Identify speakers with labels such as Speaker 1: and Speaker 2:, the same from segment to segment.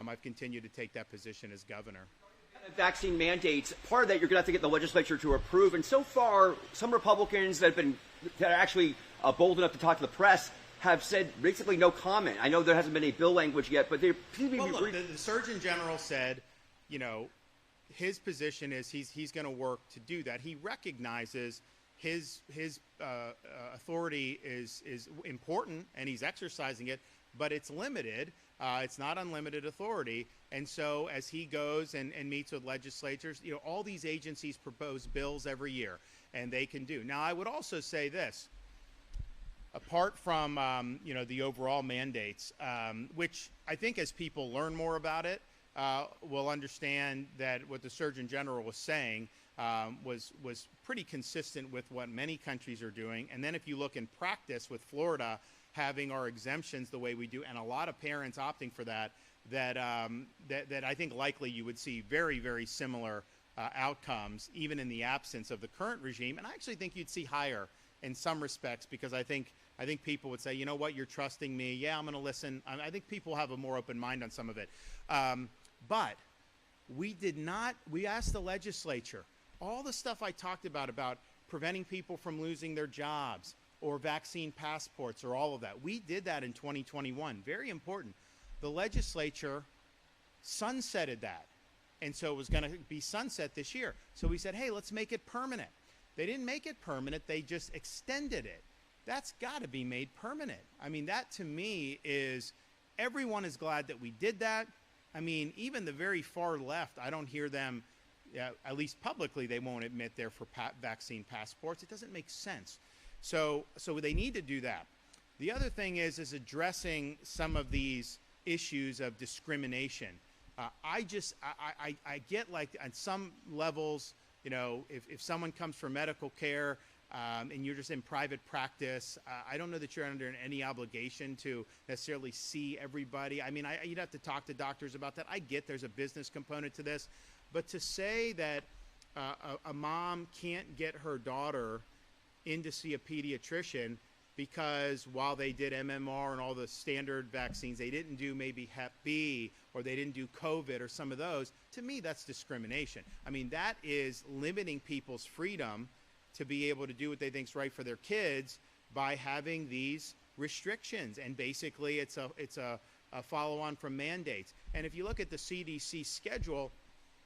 Speaker 1: I've continued to take that position as governor.
Speaker 2: Vaccine mandates, part of that you're going to have to get the legislature to approve. And so far, some Republicans that are actually bold enough to talk to the press have said basically no comment. I know there hasn't been any bill language yet, but they seem to be...
Speaker 1: Well, look, the Surgeon General said, his position is he's going to work to do that. He recognizes his authority is important, and he's exercising it, but it's limited. It's not unlimited authority. And so as he goes and meets with legislatures, all these agencies propose bills every year, and they can do. Now, I would also say this, apart from, the overall mandates, which I think as people learn more about it, will understand that what the Surgeon General was saying was pretty consistent with what many countries are doing. And then if you look in practice with Florida having our exemptions the way we do, and a lot of parents opting for that I think likely you would see very, very similar outcomes, even in the absence of the current regime. And I actually think you'd see higher in some respects, because I think people would say, you know what, you're trusting me. Yeah, I'm going to listen. I think people have a more open mind on some of it. But we asked the legislature, all the stuff I talked about preventing people from losing their jobs or vaccine passports or all of that. We did that in 2021. Very important. The legislature sunsetted that. And so it was going to be sunset this year. So we said, hey, let's make it permanent. They didn't make it permanent. They just extended it. That's got to be made permanent. I mean, that to me is, everyone is glad that we did that. I mean, even the very far left, I don't hear them, at least publicly, they won't admit they're for vaccine passports. It doesn't make sense. So they need to do that. The other thing is addressing some of these issues of discrimination. I get, like, on some levels, if someone comes for medical care and you're just in private practice, I don't know that you're under any obligation to necessarily see everybody. I mean, you'd have to talk to doctors about that. I get there's a business component to this. But to say that a mom can't get her daughter in to see a pediatrician because while they did MMR and all the standard vaccines, they didn't do maybe Hep B or they didn't do COVID or some of those, to me, that's discrimination. I mean, that is limiting people's freedom to be able to do what they think is right for their kids by having these restrictions. And basically, it's a follow-on from mandates. And if you look at the CDC schedule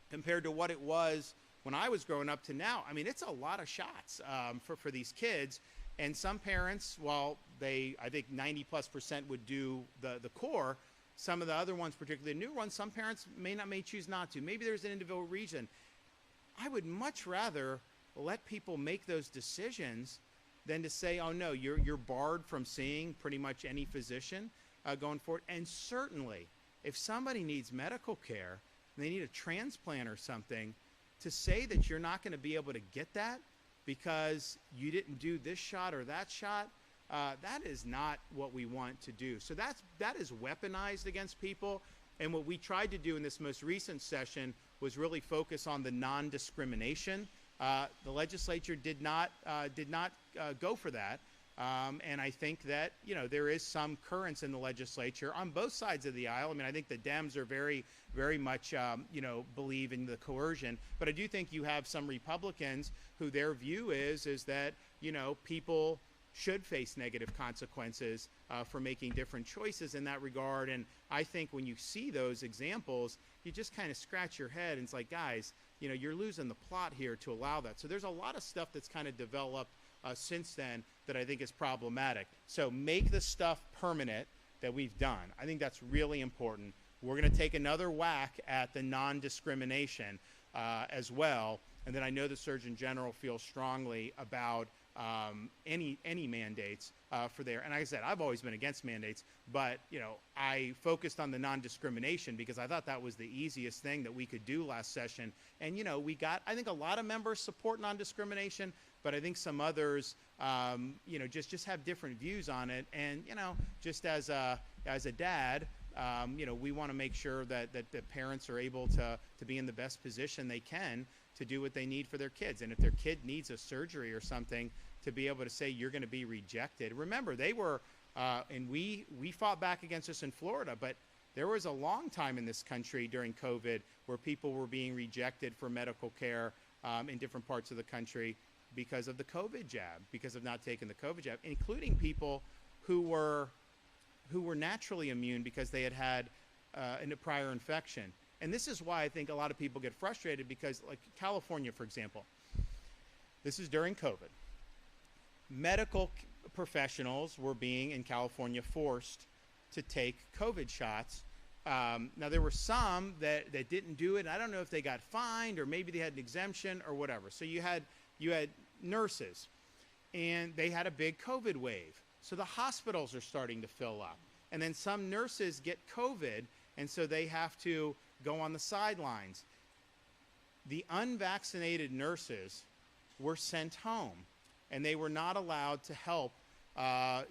Speaker 1: compared to what it was when I was growing up to now, I mean, it's a lot of shots for these kids. And some parents, while I think 90+% would do the core, some of the other ones, particularly the new ones, some parents may choose not to. Maybe there's an individual reason. I would much rather let people make those decisions than to say, oh no, you're barred from seeing pretty much any physician going forward. And certainly, if somebody needs medical care and they need a transplant or something, to say that you're not going to be able to get that because you didn't do this shot or that shot, that is not what we want to do. So that is weaponized against people. And what we tried to do in this most recent session was really focus on the non-discrimination. The legislature did not go for that. And I think that, there is some currents in the legislature on both sides of the aisle. I mean, I think the Dems are very, very much, believe in the coercion. But I do think you have some Republicans who their view is that, people should face negative consequences for making different choices in that regard. And I think when you see those examples, you just kind of scratch your head and it's like, guys, you're losing the plot here to allow that. So there's a lot of stuff that's kind of developed since then that I think is problematic. So make the stuff permanent that we've done. I think that's really important. We're going to take another whack at the non-discrimination as well. And then I know the Surgeon General feels strongly about any mandates for there. And like I said, I've always been against mandates, but I focused on the non-discrimination because I thought that was the easiest thing that we could do last session. And we got, I think, a lot of members support non-discrimination, but I think some others, just have different views on it. And just as a dad, we want to make sure that parents are able to be in the best position they can to do what they need for their kids. And if their kid needs a surgery or something, to be able to say you're going to be rejected. Remember, they were, and we fought back against this in Florida, but There was a long time in this country during COVID where people were being rejected for medical care in different parts of the country because of the COVID jab, because of not taking the COVID jab, including people who were naturally immune because they had a prior infection. And this is why I think a lot of people get frustrated because, like California, for example, this is during COVID. Medical professionals were being, in California, forced to take COVID shots. Now, there were some that didn't do it. And I don't know if they got fined or maybe they had an exemption or whatever. So you had nurses, and they had a big COVID wave. So the hospitals are starting to fill up. And then some nurses get COVID, and so they have to go on the sidelines. The unvaccinated nurses were sent home, and they were not allowed to help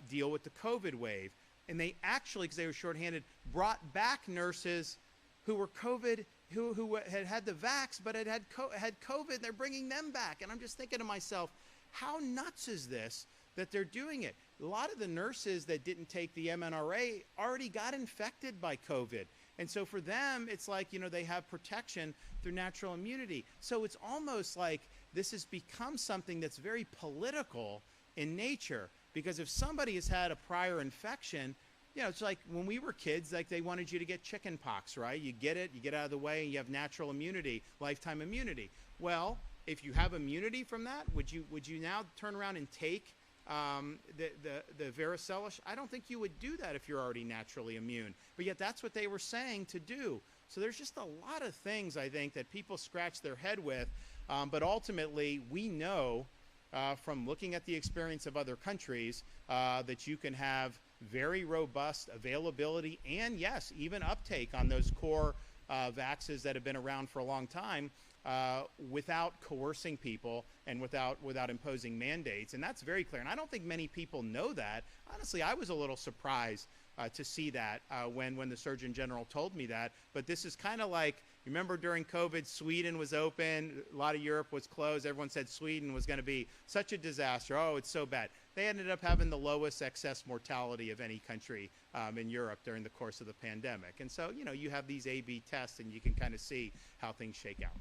Speaker 1: deal with the COVID wave. And they actually, because they were shorthanded, brought back nurses who were COVID, who had the vax, but had COVID. They're bringing them back. And I'm just thinking to myself, how nuts is this that they're doing it? A lot of the nurses that didn't take the MNRA already got infected by COVID. And so for them, it's like, they have protection through natural immunity. So it's almost like this has become something that's very political in nature, because if somebody has had a prior infection, it's like when we were kids, like they wanted you to get chicken pox, right? You get it, you get out of the way, and you have natural immunity, lifetime immunity. Well, if you have immunity from that, would you now turn around and take the varicella? I don't think you would do that if you're already naturally immune. But yet that's what they were saying to do. So there's just a lot of things, I think, that people scratch their head with. But ultimately, we know from looking at the experience of other countries that you can have very robust availability and, yes, even uptake on those core vaxes that have been around for a long time without coercing people and without imposing mandates. And that's very clear. And I don't think many people know that. Honestly, I was a little surprised to see that when the Surgeon General told me that. But this is kind of like, remember during COVID, Sweden was open, a lot of Europe was closed. Everyone said Sweden was going to be such a disaster. Oh, it's so bad. They ended up having the lowest excess mortality of any country in Europe during the course of the pandemic. And so, you have these A/B tests, and you can kind of see how things shake out.